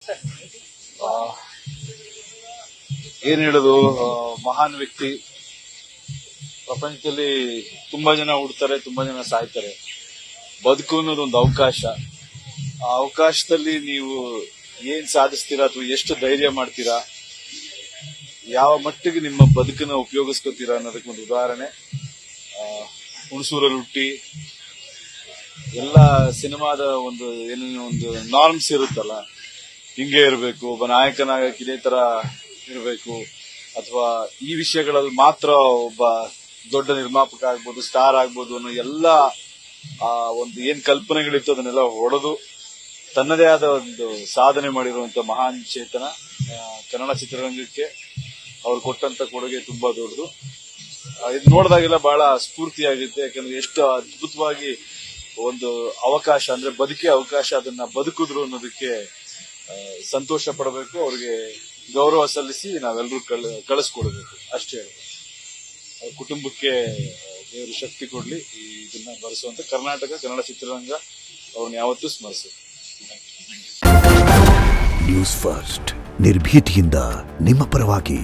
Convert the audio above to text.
ಆ, ಏನ್ ಹೇಳೋದು, ಮಹಾನ್ ವ್ಯಕ್ತಿ. ಪ್ರಪಂಚದಲ್ಲಿ ತುಂಬಾ ಜನ ಹುಡ್ತಾರೆ, ತುಂಬಾ ಜನ ಸಾಯ್ತಾರೆ. ಬದುಕು ಅನ್ನೋದು ಒಂದು ಅವಕಾಶ. ಆ ಅವಕಾಶದಲ್ಲಿ ನೀವು ಏನ್ ಸಾಧಿಸ್ತೀರಾ ಅಥವಾ ಎಷ್ಟು ಧೈರ್ಯ ಮಾಡ್ತೀರಾ, ಯಾವ ಮಟ್ಟಿಗೆ ನಿಮ್ಮ ಬದುಕನ್ನ ಉಪಯೋಗಿಸ್ಕೋತೀರಾ ಅನ್ನೋದಕ್ಕೆ ಒಂದು ಉದಾಹರಣೆ. ಹುಣಸೂರಲ್ಲಿ ಹುಟ್ಟಿ ಎಲ್ಲ ಸಿನಿಮಾದ ಒಂದು ನಾರ್ಮ್ಸ್ ಇರುತ್ತಲ್ಲ, ಹಿಂಗೆ ಇರಬೇಕು, ಒಬ್ಬ ನಾಯಕನಾಗಕ್ಕೆ ಇದೇ ತರ ಇರಬೇಕು, ಅಥವಾ ಈ ವಿಷಯಗಳಲ್ಲಿ ಮಾತ್ರ ಒಬ್ಬ ದೊಡ್ಡ ನಿರ್ಮಾಪಕ ಆಗ್ಬೋದು, ಸ್ಟಾರ್ ಆಗ್ಬೋದು ಅನ್ನೋ ಎಲ್ಲ ಒಂದು ಏನ್ ಕಲ್ಪನೆಗಳಿತ್ತು ಅದನ್ನೆಲ್ಲ ಹೊಡೆದು ತನ್ನದೇ ಆದ ಒಂದು ಸಾಧನೆ ಮಾಡಿರುವಂತ ಮಹಾನ್ ಚೇತನ. ಕನ್ನಡ ಚಿತ್ರರಂಗಕ್ಕೆ ಅವ್ರು ಕೊಟ್ಟಂತ ಕೊಡುಗೆ ತುಂಬಾ ದೊಡ್ಡದು. ಇದು ನೋಡಿದಾಗೆಲ್ಲ ಬಹಳ ಸ್ಫೂರ್ತಿಯಾಗುತ್ತೆ. ಯಾಕಂದ್ರೆ ಎಷ್ಟು ಅದ್ಭುತವಾಗಿ ಒಂದು ಅವಕಾಶ, ಅಂದ್ರೆ ಬದುಕೇ ಅವಕಾಶ, ಅದನ್ನ ಬದುಕಿದ್ರು ಅನ್ನೋದಕ್ಕೆ ಸಂತೋಷ ಪಡಬೇಕು. ಅವ್ರಿಗೆ ಗೌರವ ಸಲ್ಲಿಸಿ ನಾವೆಲ್ಲರೂ ಕಳಿಸ್ಕೊಡ್ಬೇಕು ಅಷ್ಟೇ. ಅವ್ರ ಕುಟುಂಬಕ್ಕೆ ದೇವರು ಶಕ್ತಿ ಕೊಡ್ಲಿ ಇದನ್ನ ಬರೆಸುವಂತ ಕರ್ನಾಟಕ ಕನ್ನಡ ಚಿತ್ರರಂಗ ಅವ್ರನ್ನ ಯಾವತ್ತೂ ಸ್ಮರಿಸುತ್ತೆ. ನ್ಯೂಸ್ ಫಸ್ಟ್, ನಿರ್ಭೀತಿಯಿಂದ ನಿಮ್ಮ ಪರವಾಗಿ.